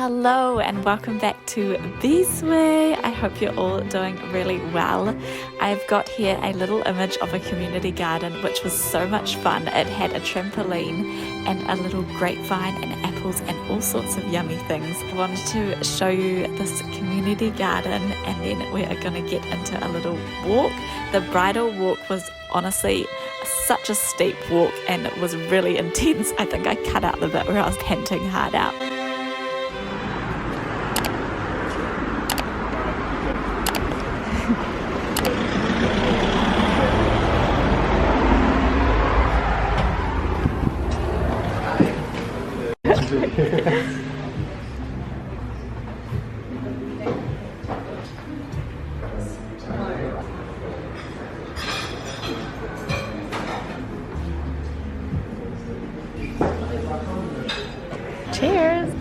Hello and welcome back to This Way. I hope you're all doing really well. I've got here a little image of a community garden which was so much fun. It had a trampoline and a little grapevine and apples and all sorts of yummy things. I wanted to show you this community garden and then we are going to get into a little walk. The bridal walk was honestly such a steep walk and it was really intense. I think I cut out the bit where I was panting hard out. Cheers!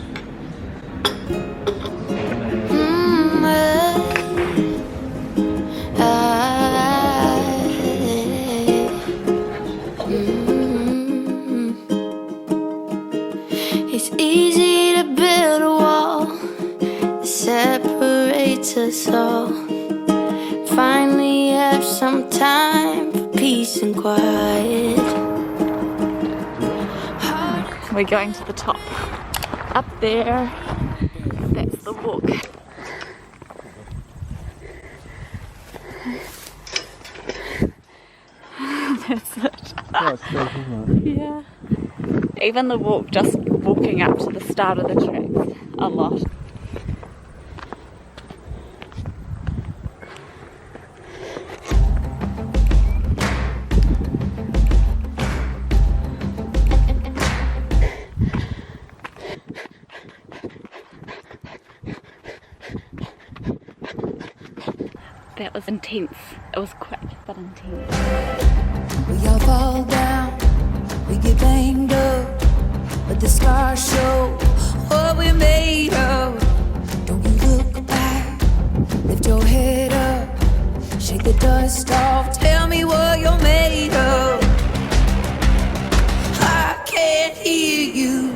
It's easy to build a wall that separates us all. Finally have some time for peace and quiet. We're going to the top. Up there, that's the walk. That's it. Oh, it's great, isn't it? Yeah. Even the walk, just walking up to the start of the tracks, a lot. That was intense. It was quick but intense. We all fall down, we get banged up, but the scars show what we're made of. Don't you look back, lift your head up, shake the dust off, tell me what you're made of. I can't hear you,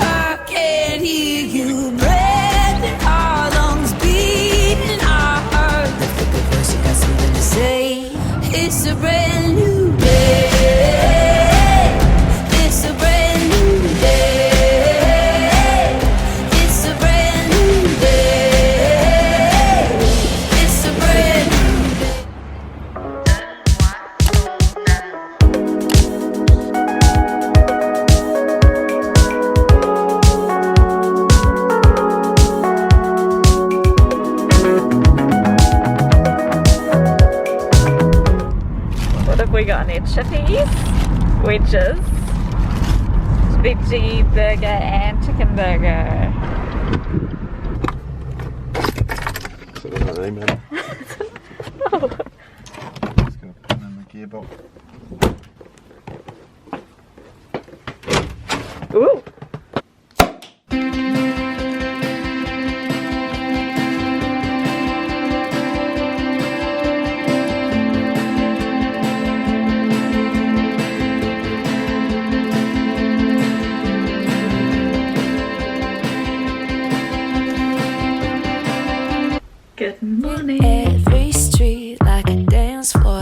I can't hear you. Breath in our lungs, beating our hearts. Lift up the voice, you got something to say. It's a brand new day. It's a brand new day. It's a brand new day. It's a brand new day. What have we got in there? Chippies, wedges, veggie burger and chicken burger. So there's my name in. Oh. Just gonna put it in the gearbox. Ooh. Good morning. Every street like a dance floor.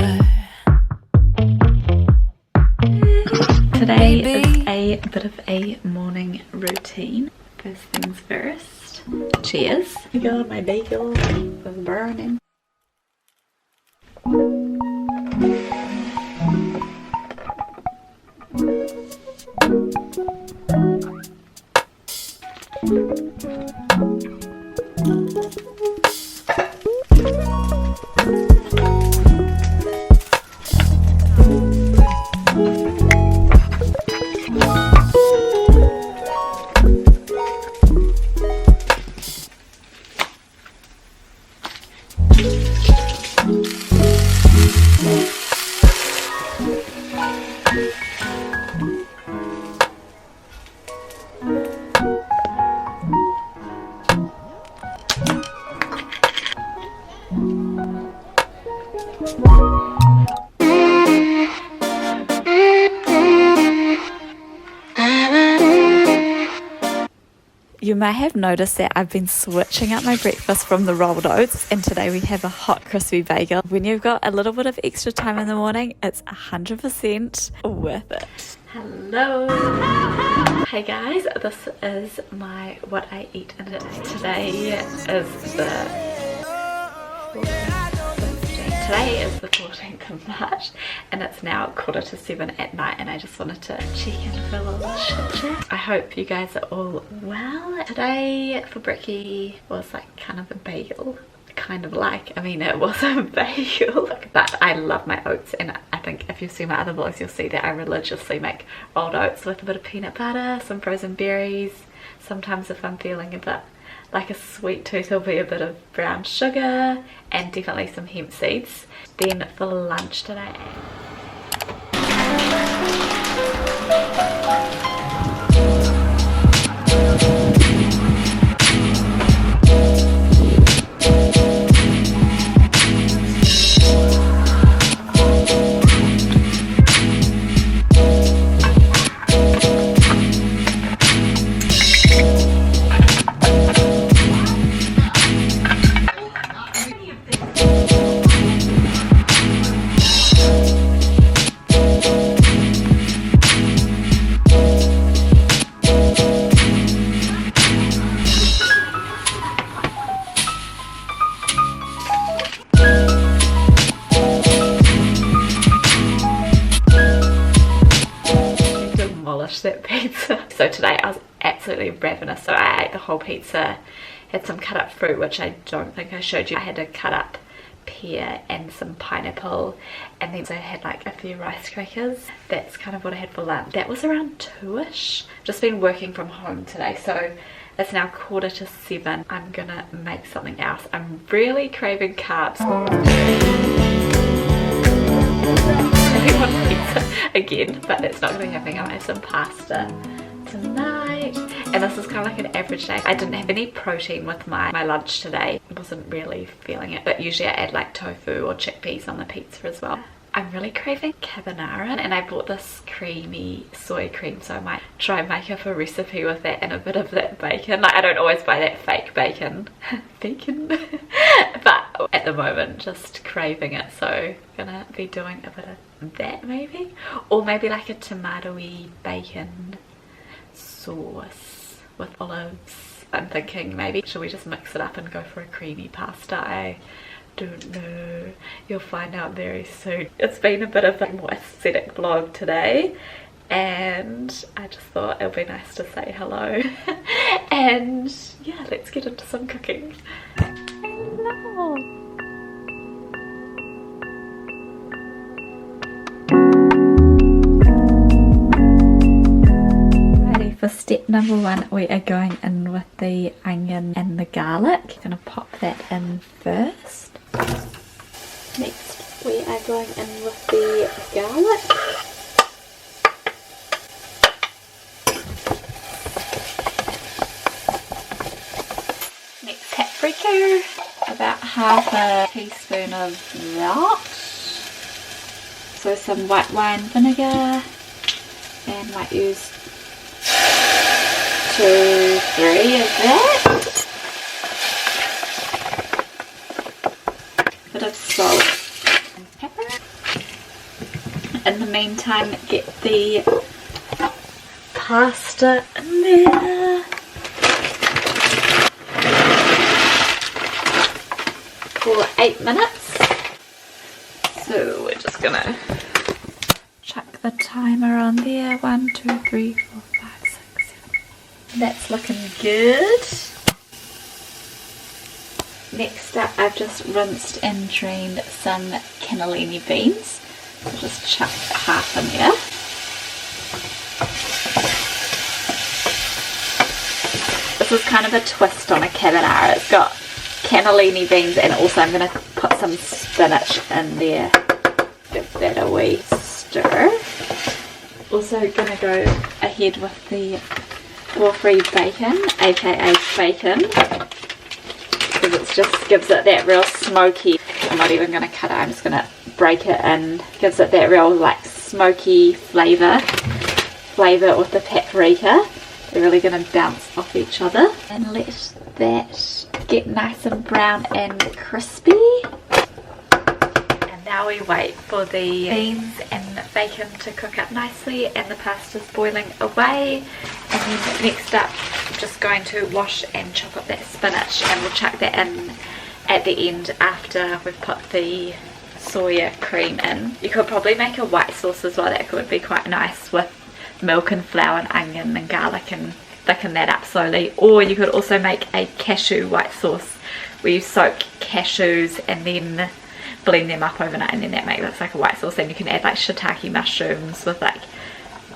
Today is a bit of a morning routine. First things first. Cheers. Oh my god, my bagel was burning. You may have noticed that I've been switching up my breakfast from the rolled oats, and today we have a hot crispy bagel. When you've got a little bit of extra time in the morning, it's 100% worth it. Hello! Hey guys, this is what I eat in a day. Today is the 14th of March and it's now 6:45 at night, and I just wanted to check in for a little chit chat. I hope you guys are all well. Today for brekkie was like kind of a bagel. It was a bagel, but I love my oats, and I think if you see my other vlogs you'll see that I religiously make rolled oats with a bit of peanut butter, some frozen berries. Sometimes if I'm feeling a bit like a sweet tooth there'll be a bit of brown sugar and definitely some hemp seeds. Then for lunch today, that pizza. So today I was absolutely ravenous, so I ate the whole pizza, had some cut up fruit which I don't think I showed you. I had a cut up pear and some pineapple, and then I had like a few rice crackers. That's kind of what I had for lunch. That was around 2ish. Just been working from home today, so it's now 6:45. I'm gonna make something else. I'm really craving carbs. Pizza again, but it's not going to be happening. I'll have some pasta tonight, and this is kind of like an average day. I didn't have any protein with my lunch today. I wasn't really feeling it, but usually I add like tofu or chickpeas on the pizza as well. I'm really craving carbonara, and I bought this creamy soy cream, so I might try and make up a recipe with that and a bit of that bacon. Like, I don't always buy that fake bacon but at the moment just craving it, so gonna be doing a bit of that maybe, or maybe like a tomatoey bacon sauce with olives. I'm thinking maybe should we just mix it up and go for a creamy pasta? I don't know, you'll find out very soon. It's been a bit of a more aesthetic vlog today, and I just thought it would be nice to say hello and yeah, let's get into some cooking. Hello. For step number 1, we are going in with the onion and the garlic. Gonna pop that in first. Next we are going in with the garlic. Next paprika, about half a teaspoon of that. So some white wine vinegar, and might use 2, 3 of that. Bit of salt and pepper. In the meantime, get the pasta in there. For 8 minutes. So we're just gonna chuck the timer on there. 1, 2, 3, 4, 5, 6, 7. That's looking good. Next up, I've just rinsed and drained some cannellini beans. So just chuck half in there. This is kind of a twist on a carbonara. It's got cannellini beans, and also I'm going to put some spinach in there. Give that a wee stir. Also going to go ahead with the porphyry bacon, aka bacon, because it just gives it that real smoky. I'm not even going to cut it, I'm just going to break it in. Gives it that real like smoky flavour with the paprika. They're really going to bounce off each other. And let that get nice and brown and crispy. And now we wait for the beans and bacon to cook up nicely and the pasta's boiling away. And then next up, I'm just going to wash and chop up that spinach, and we'll chuck that in at the end after we've put the soya cream in. You could probably make a white sauce as well. That could be quite nice with milk and flour and onion and garlic and thicken that up slowly. Or you could also make a cashew white sauce where you soak cashews and then blend them up overnight, and then that makes like a white sauce. Then you can add like shiitake mushrooms with like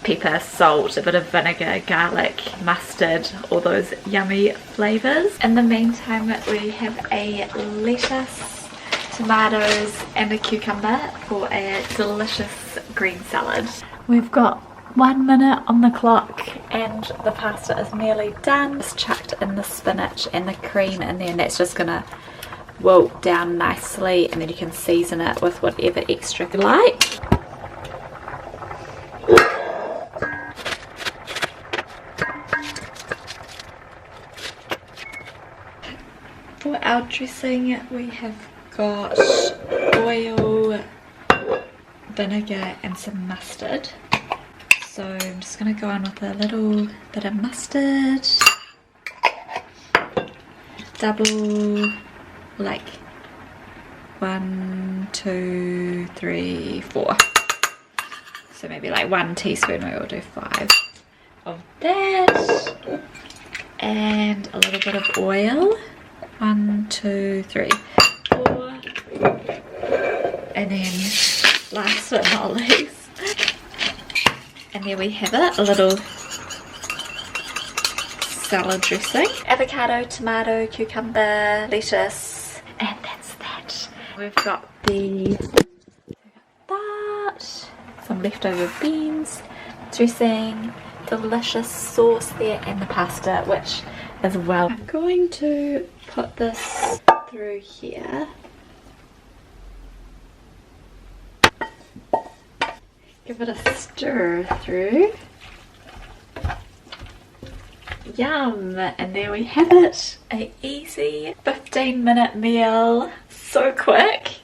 pepper, salt, a bit of vinegar, garlic, mustard, all those yummy flavours. In the meantime, we have a lettuce, tomatoes and a cucumber for a delicious green salad. We've got 1 minute on the clock and the pasta is nearly done. Just chucked in the spinach and the cream, and then that's just gonna wilt down nicely, and then you can season it with whatever extra you like. For our dressing, we have got oil, vinegar and some mustard. So I'm just going to go on with a little bit of mustard, double, like 1, 2, 3, 4. So maybe like 1 teaspoon, we will do 5 of that, and a little bit of oil. 1, 2, 3, 4, and then last but not least, and there we have it, a little salad dressing. Avocado, tomato, cucumber, lettuce, and that's that. We've got some leftover beans, dressing, delicious sauce there, and the pasta, which as well. I'm going to put this through here. Give it a stir through. Yum! And there we have it. An easy 15-minute meal. So quick.